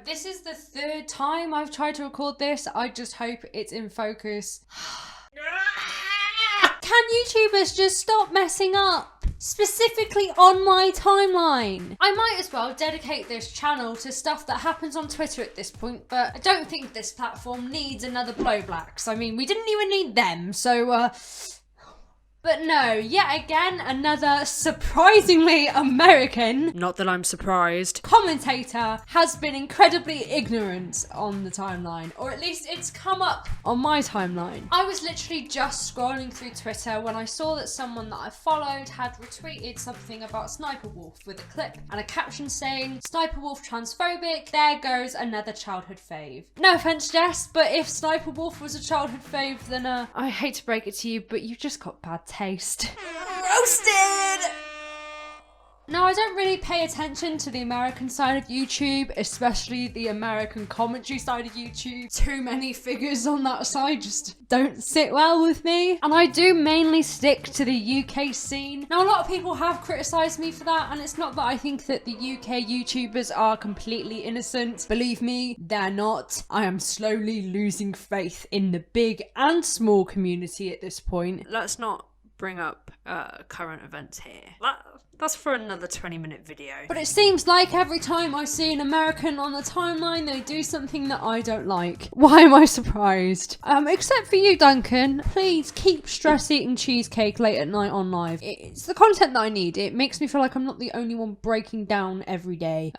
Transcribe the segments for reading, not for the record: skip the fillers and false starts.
This is the third time I've tried to record this. I just hope it's in focus. Can YouTubers just stop messing up? Specifically on my timeline. I might as well dedicate this channel to stuff that happens on Twitter at this point, but I don't think this platform needs another blowblacks. I mean, we didn't even need them, so But no, yet again, another surprisingly American, not that I'm surprised, commentator has been incredibly ignorant on the timeline, or at least it's come up on my timeline. I was literally just scrolling through Twitter when I saw that someone that I followed had retweeted something about Sniperwolf with a clip and a caption saying, "Sniperwolf transphobic, there goes another childhood fave." No offense, Jess, but if Sniperwolf was a childhood fave, then I hate to break it to you, but you've just got bad taste. Roasted! Now, I don't really pay attention to the American side of YouTube, especially the American commentary side of YouTube. Too many figures on that side just don't sit well with me. And I do mainly stick to the UK scene. Now, a lot of people have criticised me for that, and it's not that I think that the UK YouTubers are completely innocent. Believe me, they're not. I am slowly losing faith in the big and small community at this point. Let's not bring up current events here. That's for another 20-minute video. But it seems like every time I see an American on the timeline, they do something that I don't like. Why am I surprised? Except for you, Duncan. Please keep stress eating cheesecake late at night on live. It's the content that I need. It makes me feel like I'm not the only one breaking down every day.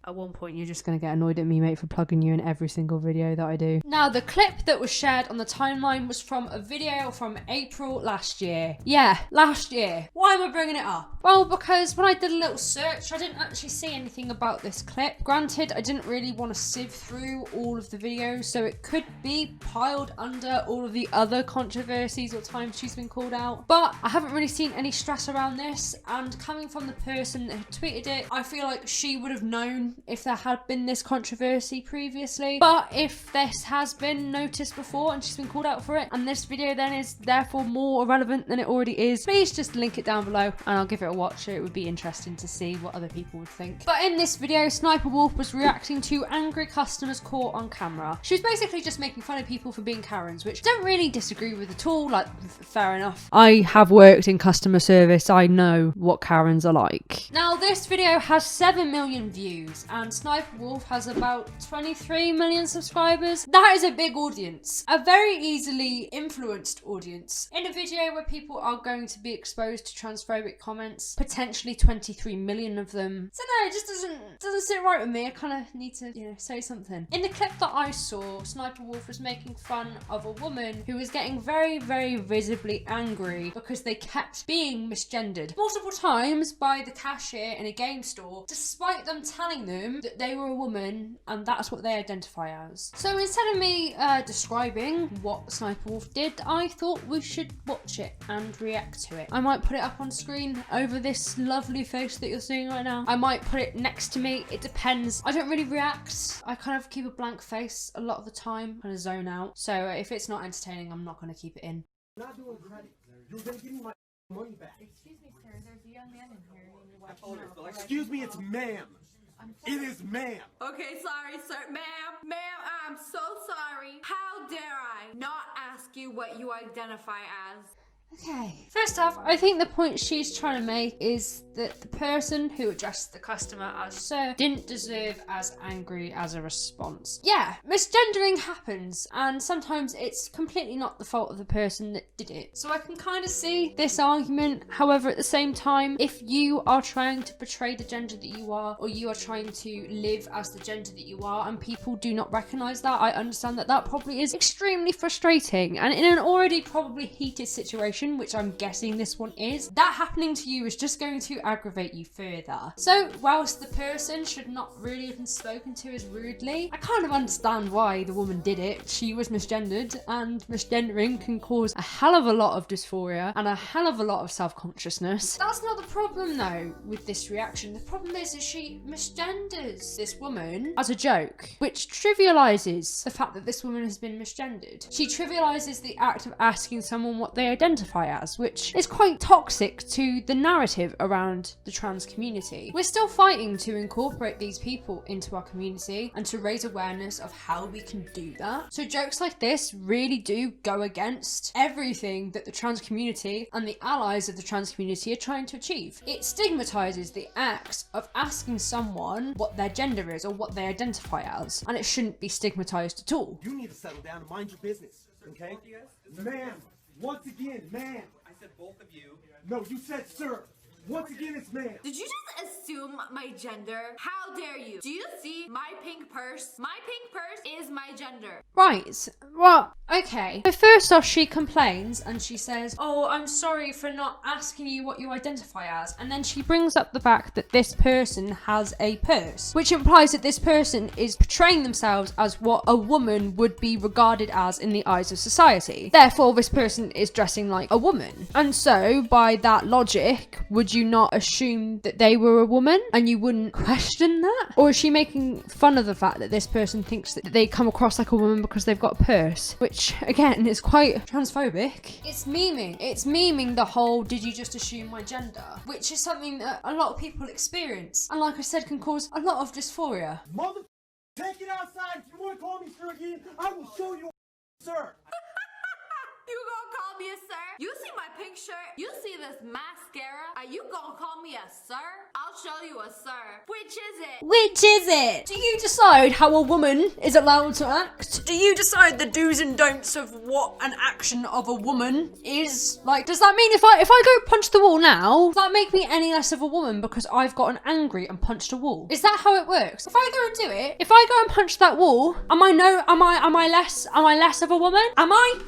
At one point, you're just going to get annoyed at me, mate, for plugging you in every single video that I do. Now, the clip that was shared on the timeline was from a video from April last year. Yeah, last year. Why am I bringing it up? Well, because when I did a little search, I didn't actually see anything about this clip. Granted, I didn't really want to sieve through all of the videos, so it could be piled under all of the other controversies or times she's been called out. But I haven't really seen any stress around this, and coming from the person that had tweeted it, I feel like she would have known if there had been this controversy previously. But if this has been noticed before and she's been called out for it, and this video then is therefore more irrelevant than it already is, please just link it down below and I'll give it a watch. It would be interesting to see what other people would think. But in this video, Sniperwolf was reacting to angry customers caught on camera. She was basically just making fun of people for being Karens, which I don't really disagree with at all. Like, fair enough. I have worked in customer service. I know what Karens are like. Now, this video has 7 million views, and Sniperwolf has about 23 million subscribers. That is a big audience. A very easily influenced audience. In a video where people are going to be exposed to transphobic comments, potentially 23 million of them. So no, it just doesn't sit right with me. I kind of need to, say something. In the clip that I saw, Sniperwolf was making fun of a woman who was getting very, very visibly angry because they kept being misgendered multiple times by the cashier in a game store, despite them telling them that they were a woman and that's what they identify as. So instead of me describing what Sniperwolf did, I thought we should watch it and react to it. I might put it up on screen over this lovely face that you're seeing right now. I might put it next to me. It depends. I don't really react. I kind of keep a blank face a lot of the time, kind of zone out. So if it's not entertaining, I'm not going to keep it in. Not doing credit. You're going to give me my money back. Excuse me, sir. There's a young man in here. Excuse me, it's ma'am. It is ma'am. Okay, sorry, sir. Ma'am, I'm so sorry. How dare I not ask you what you identify as? Okay. First off, I think the point she's trying to make is that the person who addressed the customer as sir didn't deserve as angry as a response. Yeah, misgendering happens, and sometimes it's completely not the fault of the person that did it. So I can kind of see this argument. However, at the same time, if you are trying to portray the gender that you are, or you are trying to live as the gender that you are, and people do not recognise that, I understand that that probably is extremely frustrating. And in an already probably heated situation, which I'm guessing this one is, that happening to you is just going to aggravate you further. So whilst the person should not really have been spoken to as rudely, I kind of understand why the woman did it. She was misgendered, and misgendering can cause a hell of a lot of dysphoria and a hell of a lot of self-consciousness. That's not the problem though with this reaction. The problem is that she misgenders this woman as a joke, which trivializes the fact that this woman has been misgendered. She trivializes the act of asking someone what they identify identify as, which is quite toxic to the narrative around the trans community. We're still fighting to incorporate these people into our community and to raise awareness of how we can do that. So jokes like this really do go against everything that the trans community and the allies of the trans community are trying to achieve. It stigmatizes the act of asking someone what their gender is or what they identify as, and it shouldn't be stigmatized at all. You need to settle down and mind your business, okay? Ma'am, once again, ma'am. I said both of you. No, you said sir. Once again, it's ma'am. Did you just assume my gender? How dare you? Do you see my pink purse? My pink purse is my gender. Right, well, okay. So first off, she complains and she says, oh, I'm sorry for not asking you what you identify as. And then she brings up the fact that this person has a purse, which implies that this person is portraying themselves as what a woman would be regarded as in the eyes of society. Therefore, this person is dressing like a woman. And so, by that logic, would you not assume that they were a woman and you wouldn't question that? Or is she making fun of the fact that this person thinks that they come across like a woman because they've got a purse, which again is quite transphobic. It's memeing the whole did you just assume my gender, which is something that a lot of people experience and like I said can cause a lot of dysphoria. Mother, take it outside. If you want to call me sir again, I will show you, sir. You gonna call me a sir? You see my pink shirt? You see this mascara? Are you gonna call me a sir? I'll show you a sir. Which is it? Which is it? Do you decide how a woman is allowed to act? Do you decide the do's and don'ts of what an action of a woman is? Like, does that mean if I go punch the wall now, does that make me any less of a woman because I've gotten angry and punched a wall? Is that how it works? If I go and do it, if I go and punch that wall, am I less of a woman? Am I?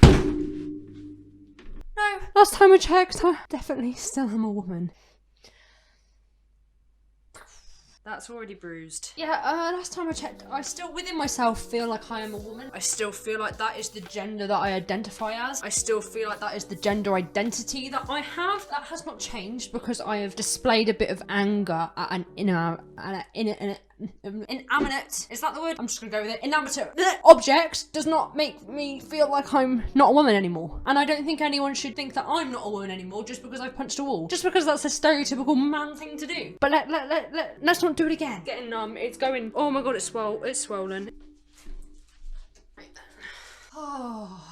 No. Last time I checked, I definitely still am a woman. That's already bruised. Yeah, last time I checked, I still within myself feel like I am a woman. I still feel like that is the gender that I identify as. I still feel like that is the gender identity that I have. That has not changed because I have displayed a bit of anger at an inanimate, is that the word? I'm just gonna go with it. Inanimate object does not make me feel like I'm not a woman anymore. And I don't think anyone should think that I'm not a woman anymore just because I punched a wall. Just because that's a stereotypical man thing to do. But let's not do it again. Getting numb, it's going, oh my god, it's swollen. Right then. Oh.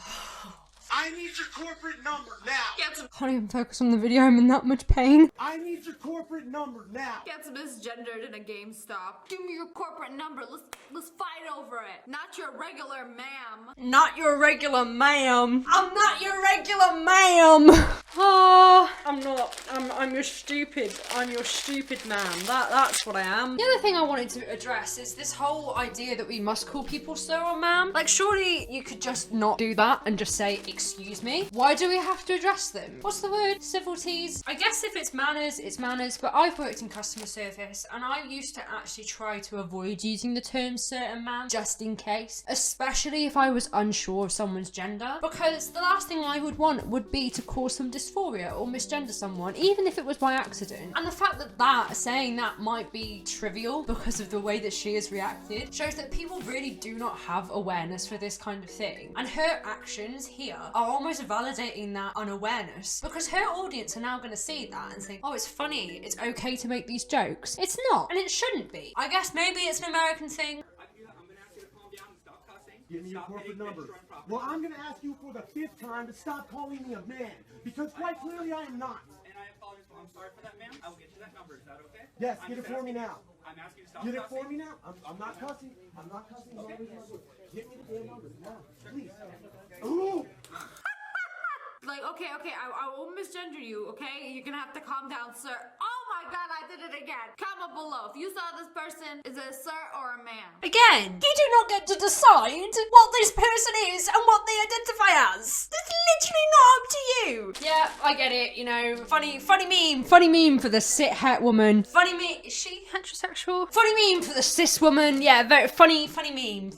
I need your corporate number now. I can't even focus on the video, I'm in that much pain. I need your corporate number now. Gets misgendered in a GameStop. Give me your corporate number. Let's fight over it. Not your regular ma'am. Not your regular ma'am. I'm not your regular ma'am. Ah, I'm not. I'm your stupid man. That's what I am. The other thing I wanted to address is this whole idea that we must call people sir or ma'am. Like, surely you could just not do that and just say, excuse me? Why do we have to address them? What's the word? Civilities? I guess if it's manners, it's manners, but I've worked in customer service and I used to actually try to avoid using the term sir and ma'am just in case, especially if I was unsure of someone's gender, because the last thing I would want would be to cause some dysphoria or misgender someone, even if it was by accident. And the fact that saying that might be trivial because of the way that she has reacted shows that people really do not have awareness for this kind of thing. And her actions here are almost validating that unawareness, because her audience are now going to see that and think, oh, it's funny, it's okay to make these jokes. It's not, and it shouldn't be. I guess maybe it's an American thing. Give me your corporate number. Well, I'm going to ask you for the 5th time to stop calling me a man, because quite clearly I am not. And I apologize. I'm sorry for that, ma'am. I will get you that number. Is that okay? Yes, get it for me now. I'm asking you to stop Get it cussing. for me now. I'm not cussing. I'm not cussing. Okay. Get me the damn number now, please. Ooh! Like, okay, I won't misgender you, okay? You're gonna have to calm down, sir. Oh my god, I did it again. Comment below if you saw this person, is it a sir or a ma'am? Again, you do not get to decide what this person is and what they identify as. It's literally not up to you. Yeah, I get it, you know, funny meme for the sit het woman. Funny meme, is she heterosexual? Funny meme for the cis woman, yeah, very funny meme.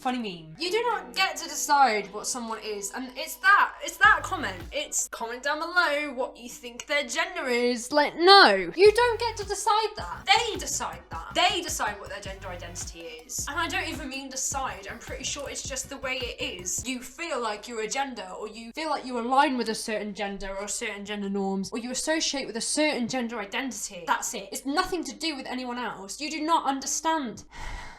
You do not get to decide what someone is, and it's that comment. It's comment down below what you think their gender is. Like, no, you don't don't get to decide that. They decide that. They decide what their gender identity is. And I don't even mean decide. I'm pretty sure it's just the way it is. You feel like you're a gender, or you feel like you align with a certain gender or certain gender norms, or you associate with a certain gender identity. That's it. It's nothing to do with anyone else. You do not understand.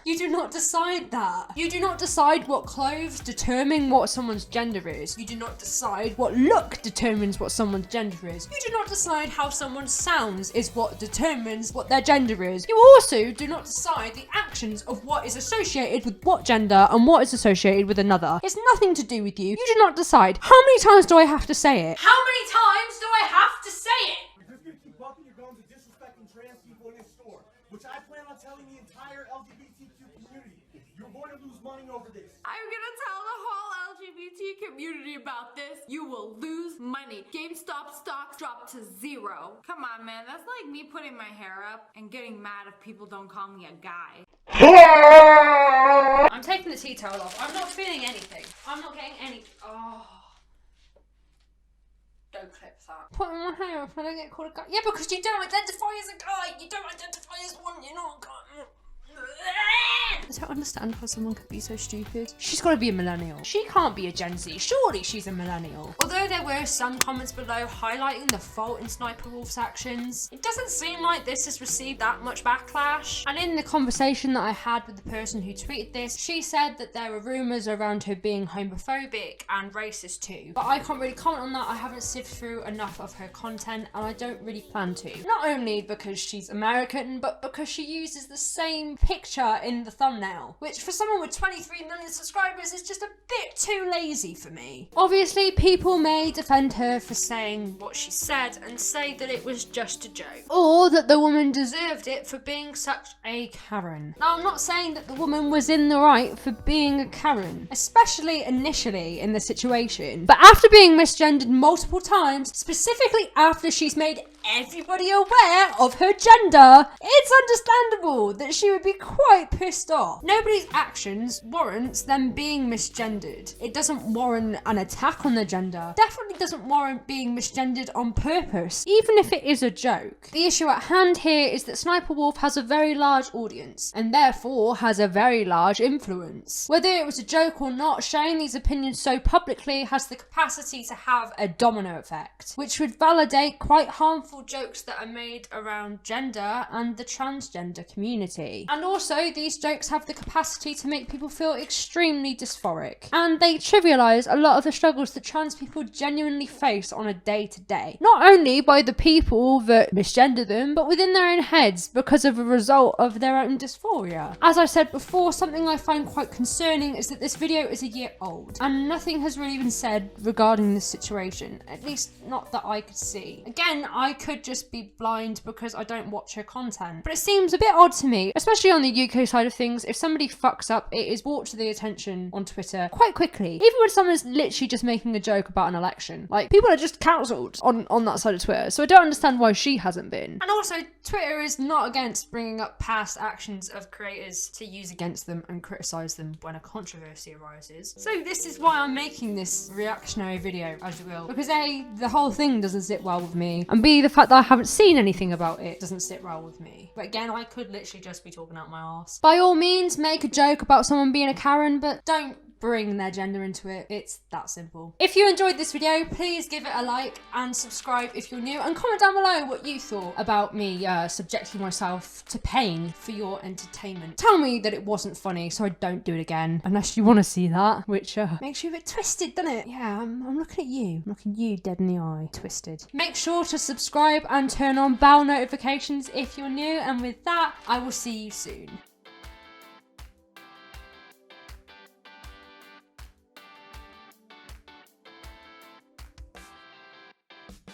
You do not decide that. You do not decide what clothes determine what someone's gender is. You do not decide what look determines what someone's gender is. You do not decide how someone sounds is what determines what their gender is. You also do not decide the actions of what is associated with what gender and what is associated with another. It's nothing to do with you. You do not decide. How many times do I have to say it? How many times do I have to say it? You're just gonna keep bucking your gums and disrespecting trans people in this store, which I plan on telling the entire LGBTQ community. You're going to lose money over this. I'm gonna tell the whole LGBT community about this. You will lose money. GameStop stocks drop to 0. Come on, man. That's like me putting my hair up and getting mad if people don't call me a guy. I'm taking the tea towel off. I'm not feeling anything. I'm not getting any. Oh. Don't clip that. Putting my hair up and I get called a guy. Yeah, because you don't identify as a guy. You don't identify as one. You're not a guy. I don't understand how someone could be so stupid. She's got to be a millennial. She can't be a Gen Z. Surely she's a millennial. Although there were some comments below highlighting the fault in Sniperwolf's actions, it doesn't seem like this has received that much backlash. And in the conversation that I had with the person who tweeted this, she said that there were rumours around her being homophobic and racist too. But I can't really comment on that. I haven't sifted through enough of her content and I don't really plan to. Not only because she's American, but because she uses the same picture in the thumbnail, which for someone with 23 million subscribers is just a bit too lazy for me. Obviously, people may defend her for saying what she said and say that it was just a joke, or that the woman deserved it for being such a Karen. Now, I'm not saying that the woman was in the right for being a Karen, especially initially in the situation, but after being misgendered multiple times, specifically after she's made everybody aware of her gender, it's understandable that she would be quite pissed off. Nobody's actions warrants them being misgendered. It doesn't warrant an attack on their gender. Definitely doesn't warrant being misgendered on purpose, even if it is a joke. The issue at hand here is that Sniperwolf has a very large audience, and therefore has a very large influence. Whether it was a joke or not, sharing these opinions so publicly has the capacity to have a domino effect, which would validate quite harmful jokes that are made around gender and the transgender community. And also, these jokes have the capacity to make people feel extremely dysphoric, and they trivialize a lot of the struggles that trans people genuinely face on a day-to-day, not only by the people that misgender them, but within their own heads because of a result of their own dysphoria. As I said before, something I find quite concerning is that this video is a year old and nothing has really been said regarding this situation, at least not that I could see. Again, I could just be blind because I don't watch her content, but it seems a bit odd to me, especially on the UK side of things. If somebody fucks up, it is brought to the attention on Twitter quite quickly, even when someone's literally just making a joke about an election. Like, people are just cancelled on that side of Twitter, so I don't understand why she hasn't been. And also, Twitter is not against bringing up past actions of creators to use against them and criticise them when a controversy arises. So this is why I'm making this reactionary video, as you will, because A, the whole thing doesn't sit well with me, and B, the fact that I haven't seen anything about it doesn't sit well with me. But again, I could literally just be talking out my arse. By all means, make a joke about someone being a Karen, but don't bring their gender into it. It's that simple. If you enjoyed this video, please give it a like and subscribe if you're new, and comment down below what you thought about me subjecting myself to pain for your entertainment. Tell me that it wasn't funny so I don't do it again, unless you want to see that, which makes you a bit twisted, doesn't it? Yeah, I'm looking at you. I'm looking you dead in the eye. Twisted. Make sure to subscribe and turn on bell notifications if you're new, and with that, I will see you soon.